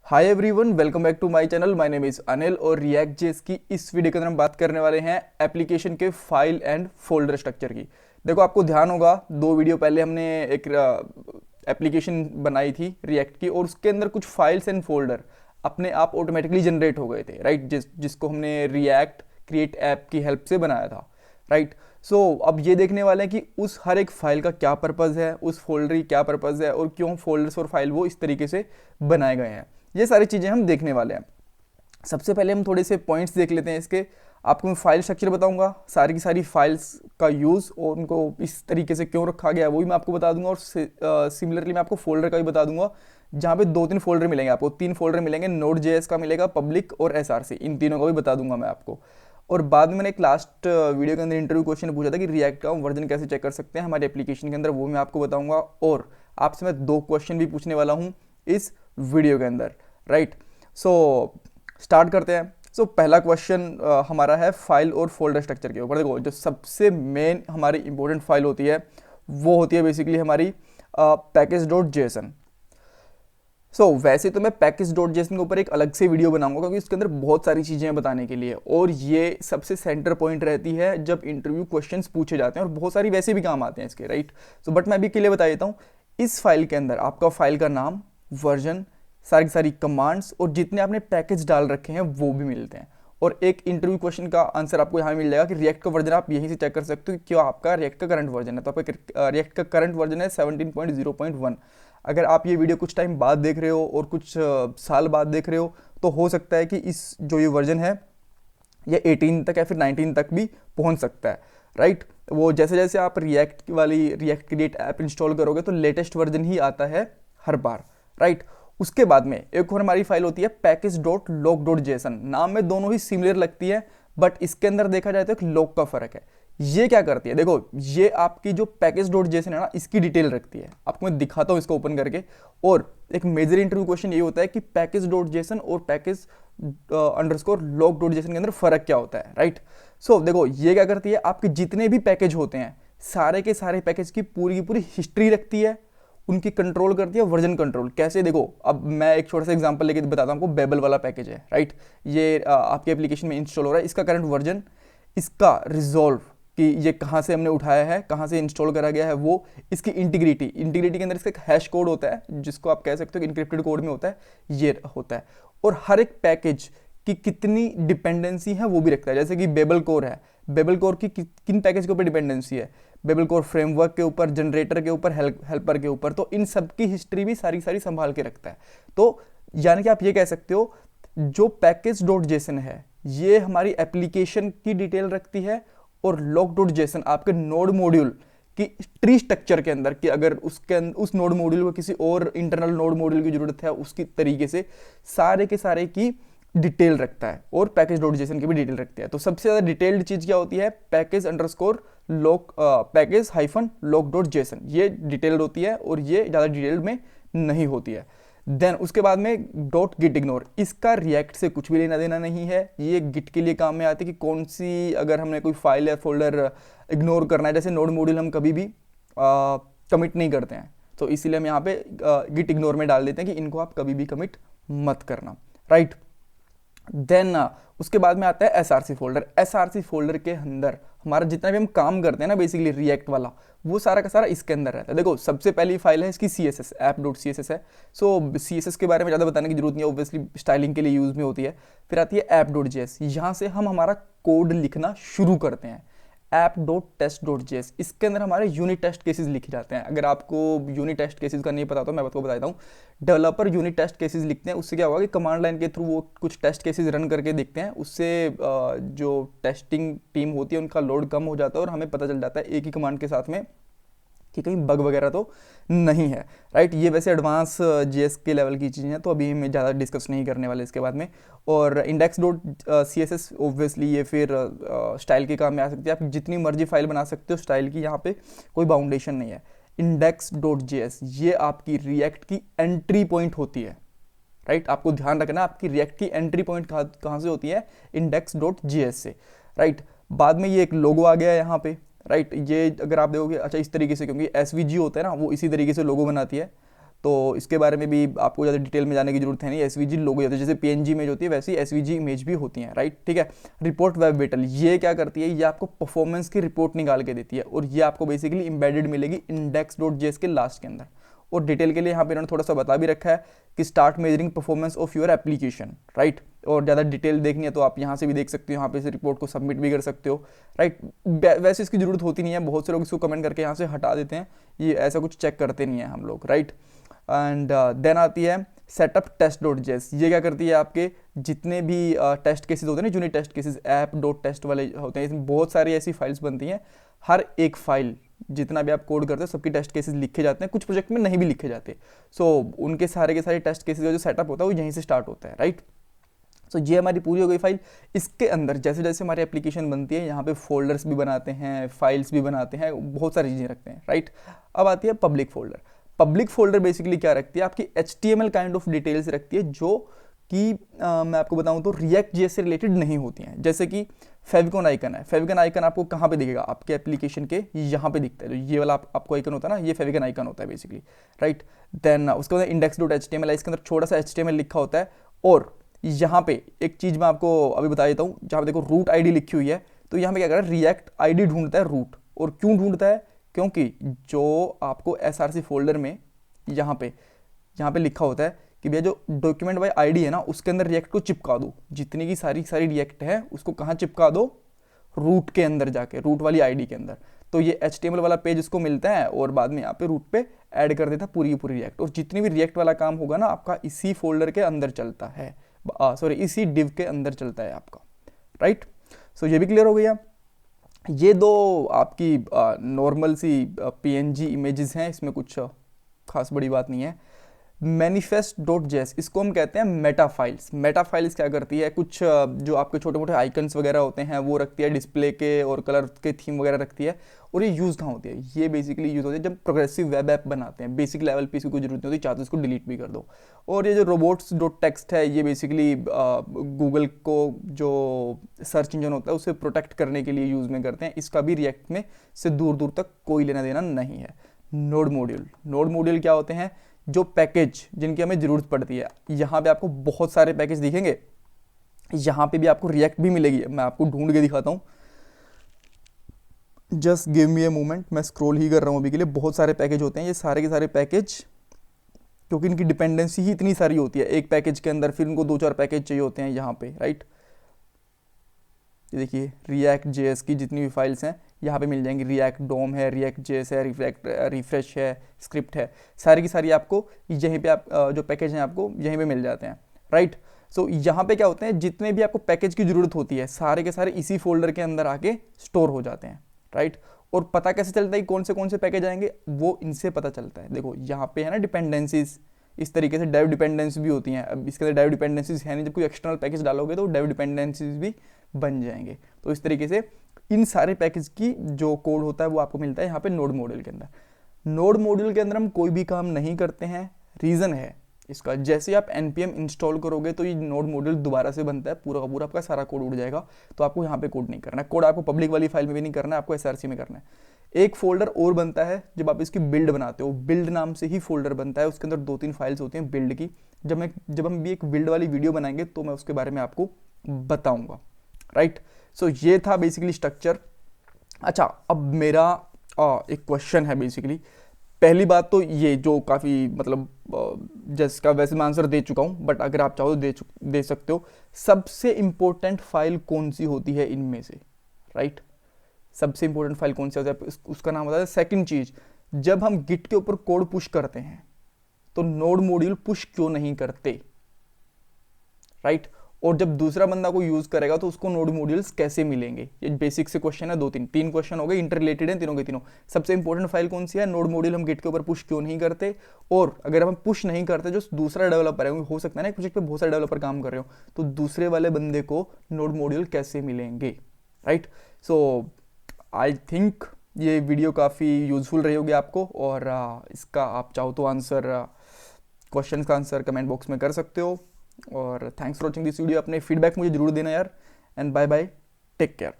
Hi everyone, welcome back to my channel. My name is Anil और React JS की इस video के अंदर हम बात करने वाले हैं एप्लीकेशन के फाइल एंड फोल्डर स्ट्रक्चर की। देखो, आपको ध्यान होगा दो वीडियो पहले हमने एक एप्लीकेशन बनाई थी रिएक्ट की, और उसके अंदर कुछ फाइल्स एंड फोल्डर अपने आप ऑटोमेटिकली जनरेट हो गए थे, राइट। जिसको हमने रिएक्ट क्रिएट ऐप की हेल्प से बनाया था, राइट। सो अब ये देखने वाले हैं कि उस हर एक फाइल का क्या पर्पज़ है, उस फोल्डर की क्या पर्पज़ है, और क्यों फोल्डर्स और फाइल वो इस तरीके से बनाए गए हैं। ये सारी चीज़ें हम देखने वाले हैं। सबसे पहले हम थोड़े से पॉइंट्स देख लेते हैं इसके। आपको मैं फाइल स्ट्रक्चर बताऊंगा, सारी की सारी फाइल्स का यूज़ और उनको इस तरीके से क्यों रखा गया है वो भी मैं आपको बता दूंगा। और सिमिलरली मैं आपको फोल्डर का भी बता दूंगा, जहाँ पे दो तीन फोल्डर मिलेंगे आपको, तीन फोल्डर मिलेंगे। नोड जेएस का मिलेगा, पब्लिक और एसआरसी, इन तीनों का भी बता दूंगा मैं आपको। और बाद में मैंने एक लास्ट वीडियो के अंदर इंटरव्यू क्वेश्चन पूछा था कि रिएक्ट का वर्जन कैसे चेक कर सकते हैं हमारे एप्लीकेशन के अंदर, वो मैं आपको बताऊंगा। और आपसे मैं दो क्वेश्चन भी पूछने वाला हूँ इस वीडियो के अंदर, राइट। सो स्टार्ट करते हैं। सो पहला क्वेश्चन हमारा है फाइल और फोल्डर स्ट्रक्चर के ऊपर। देखो, जो सबसे मेन हमारी इंपॉर्टेंट फाइल होती है वो होती है बेसिकली हमारी पैकेज डॉट जेसन। वैसे तो मैं पैकेज डॉट जेसन के ऊपर एक अलग से वीडियो बनाऊंगा, क्योंकि उसके अंदर बहुत सारी चीज़ें हैं बताने के लिए, और ये सबसे सेंटर पॉइंट रहती है जब इंटरव्यू क्वेश्चंस पूछे जाते हैं, और बहुत सारी वैसे भी काम आते हैं इसके, राइट। बट मैं अभी के लिए बता देता हूँ। इस फाइल के अंदर आपका फाइल का नाम, वर्जन, सारी की सारी कमांड्स और जितने आपने पैकेज डाल रखे हैं वो भी मिलते हैं। और एक इंटरव्यू क्वेश्चन का आंसर आपको यहाँ मिल जाएगा कि रिएक्ट का वर्जन आप यहीं से चेक कर सकते हो कि क्या आपका रिएक्ट का करंट वर्जन है। तो आपका रिएक्ट का करंट वर्जन है 17.0.1। अगर आप ये वीडियो कुछ टाइम बाद देख रहे हो और कुछ साल बाद देख रहे हो, तो हो सकता है कि इस जो ये वर्जन है ये 18 तक या फिर 19 तक भी पहुंच सकता है, राइट। वो जैसे जैसे आप रिएक्ट वाली रिएक्ट क्रिएट ऐप इंस्टॉल करोगे तो लेटेस्ट वर्जन ही आता है हर बार, राइट। उसके बाद में एक और हमारी फाइल होती है package dot log dot JSON. नाम में दोनों ही सिमिलर लगती है, बट इसके अंदर देखा जाए तो एक लॉग का फर्क है। ये क्या करती है, देखो, ये आपकी जो पैकेज डॉट जेसन है ना, इसकी डिटेल रखती है। आपको मैं दिखाता हूँ इसको ओपन करके। और एक मेजर इंटरव्यू क्वेश्चन ये होता है कि पैकेज डॉट जेसन और package underscore log dot JSON के अंदर फर्क क्या होता है, राइट। देखो, ये क्या करती है, आपके जितने भी पैकेज होते हैं सारे के सारे पैकेज की पूरी हिस्ट्री रखती है, उनकी कंट्रोल करती है। वर्जन कंट्रोल कैसे, देखो, अब मैं एक छोटा सा एग्जांपल लेके बताता हूँ आपको। बेबल वाला पैकेज है, राइट। ये आपके एप्लीकेशन में इंस्टॉल हो रहा है। इसका करंट वर्जन, इसका रिजॉल्व कि ये कहाँ से हमने उठाया है, कहाँ से इंस्टॉल करा गया है, वो, इसकी इंटीग्रिटी के अंदर इसका एक हैश कोड होता है, जिसको आप कह सकते हो कि इनक्रिप्टेड कोड में होता है, ये होता है। और हर एक पैकेज की कितनी डिपेंडेंसी है वो भी रखता है। जैसे कि बेबल कोर है, बेबल कोर की किन पैकेज के ऊपर डिपेंडेंसी है, बेबल कोर फ्रेमवर्क के ऊपर, जनरेटर के ऊपर, हेल्पर के ऊपर। तो इन सब की हिस्ट्री भी सारी सारी संभाल के रखता है। तो यानी कि आप ये कह सकते हो, जो पैकेज डॉट जेसन है ये हमारी एप्लीकेशन की डिटेल रखती है, और लॉग डॉट जेसन आपके नोड मॉड्यूल की ट्री स्ट्रक्चर के अंदर, कि अगर उस नोड मॉड्यूल को किसी और इंटरनल नोड मॉड्यूल की जरूरत है उसकी तरीके से सारे के सारे की डिटेल रखता है। और पैकेज डॉट जेसन की भी डिटेल रखती है। तो सबसे ज़्यादा डिटेल्ड चीज़ क्या होती है, package underscore log package hyphen log dot JSON. ये डिटेल्ड होती है और ये ज़्यादा डिटेल्ड में नहीं होती है। देन उसके बाद में डॉट गिट इग्नोर, इसका रिएक्ट से कुछ भी लेना देना नहीं है। ये गिट के लिए काम में आती है कि कौन सी, अगर हमने कोई फाइल या फोल्डर इग्नोर करना है, जैसे नोड मॉड्यूल हम कभी भी कमिट नहीं करते हैं, तो इसीलिए हम यहाँ पे गिट इग्नोर में डाल देते हैं कि इनको आप कभी भी कमिट मत करना, राइट। देन उसके बाद में आता है एसआरसी फोल्डर। एसआरसी फोल्डर के अंदर हमारा जितना भी हम काम करते हैं ना, बेसिकली रिएक्ट वाला, वो सारा का सारा इसके अंदर रहता है। देखो, सबसे पहली फाइल है इसकी CSS, ऐप डॉट CSS है। CSS के बारे में ज़्यादा बताने की जरूरत नहीं है, ऑब्वियसली स्टाइलिंग के लिए यूज़ में होती है। फिर आती है ऐप डॉट JS, यहाँ से हम हमारा कोड लिखना शुरू करते हैं। App dot test dot JS, इसके अंदर हमारे यूनिट टेस्ट केसेस लिखे जाते हैं। अगर आपको यूनिट टेस्ट केसेस का नहीं पता तो मैं आपको बता देता हूँ। डेवलपर यूनिट टेस्ट केसेस लिखते हैं, उससे क्या होगा कि कमांड लाइन के थ्रू वो कुछ टेस्ट केसेस रन करके देखते हैं। उससे जो टेस्टिंग टीम होती है उनका लोड कम हो जाता है, और हमें पता चल जाता है एक ही कमांड के साथ में कि कहीं बग वगैरह तो नहीं है, राइट। ये वैसे एडवांस जीएस के लेवल की चीज़ें हैं, तो अभी हम ज़्यादा डिस्कस नहीं करने वाले इसके बाद में। और इंडेक्स डॉट CSS ऑब्वियसली ये फिर स्टाइल के काम में आ सकती है। आप जितनी मर्जी फाइल बना सकते हो स्टाइल की, यहाँ पे कोई बाउंडेशन नहीं है। इंडेक्स डॉट JS ये आपकी रिएक्ट की एंट्री पॉइंट होती है, राइट। आपको ध्यान रखना, आपकी रिएक्ट की एंट्री पॉइंट कहाँ से होती है, इंडेक्स डॉट JS से, राइट। बाद में ये एक लोगो आ गया है यहाँ पे, राइट। ये अगर आप देखोगे, अच्छा, इस तरीके से, क्योंकि SVG होता है ना, वो इसी तरीके से लोगो बनाती है। तो इसके बारे में भी आपको ज़्यादा डिटेल में जाने की जरूरत है नहीं। एसवीजी लोगो होती है, जैसे पीएनजी इमेज होती है वैसी एसवीजी इमेज भी होती हैं, राइट, ठीक है। रिपोर्ट वेब विटल ये क्या करती है, ये आपको परफॉर्मेंस की रिपोर्ट निकाल के देती है और ये आपको बेसिकली इंबेडेड मिलेगी index.js के लास्ट के अंदर। और डिटेल के लिए यहाँ पे इन्होंने थोड़ा सा बता भी रखा है कि start measuring performance of your application, right. और ज़्यादा डिटेल देखनी है तो आप यहाँ से भी देख सकते हो, यहाँ पे इस रिपोर्ट को सबमिट भी कर सकते हो, राइट। वैसे इसकी जरूरत होती नहीं है, बहुत से लोग इसको कमेंट करके यहाँ से हटा देते हैं, ये ऐसा कुछ चेक करते नहीं है हम लोग, राइट। एंड देन आती है सेटअप टेस्ट.js। ये क्या करती है, आपके जितने भी टेस्ट केसेस होते हैं ना, यूनिट टेस्ट केसेस ऐप.टेस्ट वाले होते हैं, इसमें बहुत सारी ऐसी फाइल्स बनती हैं। हर एक फाइल जितना भी आप कोड करते हो सबकी टेस्ट केसेस लिखे जाते हैं, कुछ प्रोजेक्ट में नहीं भी लिखे जाते। सो उनके सारे के सारे टेस्ट केसेस का जो सेटअप होता है वो यहीं से स्टार्ट होता है, राइट। सो ये हमारी पूरी हो गई फाइल। इसके अंदर जैसे जैसे हमारी एप्लीकेशन बनती है, यहाँ पे फोल्डर्स भी बनाते हैं, फाइल्स भी बनाते हैं, बहुत सारी चीज़ें रखते हैं, राइट। अब आती है public folder. Public folder basically क्या रखती है, आपकी HTML काइंड ऑफ डिटेल्स रखती है, जो कि मैं आपको बताऊं तो रिएक्ट जेएस से रिलेटेड नहीं होती हैं। जैसे कि फेविकॉन आइकन है, फेविकॉन आइकन आपको कहाँ पे दिखेगा, आपके एप्लीकेशन के यहाँ पे दिखता है, जो ये वाला आपको आइकन होता है ना, ये फेविकॉन आइकन होता है बेसिकली, राइट। देन उसके बाद index.html है, इसके अंदर छोटा सा HTML लिखा होता है। और यहाँ पे एक चीज़ मैं आपको अभी बता देता हूँ, जहाँ पे देखो रूट आईडी लिखी हुई है, तो यहाँ पे क्या कर रहा है, रिएक्ट आईडी ढूंढता है रूट। और क्यों ढूंढता है, क्योंकि जो आपको SRC फोल्डर में यहाँ पे लिखा होता है कि भैया जो डॉक्यूमेंट बाय आईडी है ना, उसके अंदर रिएक्ट को चिपका दो, जितनी की सारी रिएक्ट है उसको कहाँ चिपका दो, रूट के अंदर जाके, रूट वाली आईडी के अंदर। तो ये HTML वाला पेज इसको मिलता है और बाद में यहाँ पे रूट पे ऐड कर देता है पूरी की पूरी रिएक्ट। और जितनी भी रिएक्ट वाला काम होगा ना आपका इसी फोल्डर के अंदर चलता है, सॉरी इसी डिव के अंदर चलता है आपका, राइट। सो ये भी क्लियर हो गया। ये दो आपकी नॉर्मल सी PNG इमेजेस हैं, इसमें कुछ खास बड़ी बात नहीं है। manifest.js इसको हम कहते हैं मेटा फाइल्स। मेटा फाइल्स क्या करती है, कुछ जो आपके छोटे मोटे आइकन्स वगैरह होते हैं वो रखती है, डिस्प्ले के और कलर के थीम वगैरह रखती है। और ये यूज़ कहाँ होती है, ये बेसिकली यूज़ होती है जब प्रोग्रेसिव वेब ऐप बनाते हैं, बेसिक लेवल पे इसकी कोई जरूरत नहीं होती, चाहते इसको डिलीट भी कर दो। और ये जो robots.txt है, ये बेसिकली गूगल को जो सर्च इंजन होता है उसे प्रोटेक्ट करने के लिए यूज़ में करते हैं। इसका भी रिएक्ट में से दूर दूर तक कोई लेना देना नहीं है। नोड मॉड्यूल क्या होते हैं, जो पैकेज जिनकी हमें ज़रूरत पड़ती है। यहाँ पे आपको बहुत सारे पैकेज दिखेंगे, यहाँ पे भी आपको रिएक्ट भी मिलेगी, मैं आपको ढूंढ के दिखाता हूँ, just give me a moment, मैं स्क्रॉल ही कर रहा हूँ अभी के लिए। बहुत सारे पैकेज होते हैं, ये सारे के सारे पैकेज, क्योंकि इनकी डिपेंडेंसी ही इतनी सारी होती है एक पैकेज के अंदर, फिर इनको 2-4 पैकेज चाहिए होते हैं यहाँ पे, राइट। ये देखिए रिएक्ट जेएस की जितनी भी फाइल्स हैं यहाँ पे मिल जाएंगी, रिएक्ट डोम है, रिएक्ट जेएस है, रिफ्रेश है, स्क्रिप्ट है, सारी की सारी आपको यहीं पे आप जो पैकेज हैं आपको यहीं पे मिल जाते हैं, राइट। सो यहाँ पे क्या होते हैं, जितने भी आपको पैकेज की ज़रूरत होती है सारे के सारे इसी फोल्डर के अंदर आके स्टोर हो जाते हैं, राइट। और पता कैसे चलता है कौन से पैकेज आएंगे, वो इनसे पता चलता है। देखो यहाँ पे है ना डिपेंडेंसीज, इस तरीके से डाइव डिपेंडेंसी भी होती हैं। अब इसके अंदर डाइव डिपेंडेंसीज है नहीं, जब कोई एक्सटर्नल पैकेज डालोगे तो डाइव डिपेंडेंसीज भी बन जाएंगे। तो इस तरीके से इन सारे पैकेज की जो कोड होता है वो आपको मिलता है यहाँ पे नोड मॉड्यूल के अंदर। नोड मॉड्यूल के अंदर हम कोई भी काम नहीं करते हैं, रीज़न है इसका, जैसे आप npm इंस्टॉल करोगे तो ये नोड मॉड्यूल दोबारा से बनता है, पूरा का पूरा आपका सारा कोड उड़ जाएगा। तो आपको यहाँ पे कोड नहीं करना है, कोड आपको पब्लिक वाली फाइल में भी नहीं करना है, आपको SRC में करना है। एक फोल्डर और बनता है जब आप इसकी बिल्ड बनाते हो, बिल्ड नाम से ही फोल्डर बनता है, उसके अंदर 2-3 फाइल्स होती हैं बिल्ड की। जब हम भी एक बिल्ड वाली वीडियो बनाएंगे तो मैं उसके बारे में आपको बताऊंगा, राइट। सो ये था बेसिकली स्ट्रक्चर। अच्छा, अब मेरा एक क्वेश्चन है बेसिकली। पहली बात तो ये जो काफ़ी मतलब जिसका वैसे मैं आंसर दे चुका हूँ, बट अगर आप चाहो तो दे सकते हो, सबसे इंपॉर्टेंट फाइल कौन सी होती है इनमें से, राइट। सबसे इंपॉर्टेंट फाइल कौन सी होती है, उसका नाम होता है। सेकंड चीज, जब हम गिट के ऊपर कोड पुश करते हैं तो नोड मॉड्यूल पुश क्यों नहीं करते, राइट। और जब दूसरा बंदा को यूज करेगा तो उसको नोड मॉड्यूल्स कैसे मिलेंगे, ये बेसिक से क्वेश्चन है। 3 क्वेश्चन हो गए, इंटररिलेटेड हैं तीनों के तीनों। सबसे इंपॉर्टेंट फाइल कौन सी है, नोड मॉड्यूल हम गिट के ऊपर पुश क्यों नहीं करते, और अगर हम पुश नहीं करते जो दूसरा डेवलपर है, हो सकता है ना एक प्रोजेक्ट पे बहुत सारे डेवलपर काम कर रहे हो, तो दूसरे वाले बंदे को नोड मॉड्यूल कैसे मिलेंगे, राइट। सो आई थिंक ये वीडियो काफ़ी यूज़फुल रही होगी आपको, और इसका आप चाहो तो आंसर, क्वेश्चन का आंसर कमेंट बॉक्स में कर सकते हो। और thanks for watching this video. अपने फीडबैक मुझे जरूर देना यार, and bye bye, take care.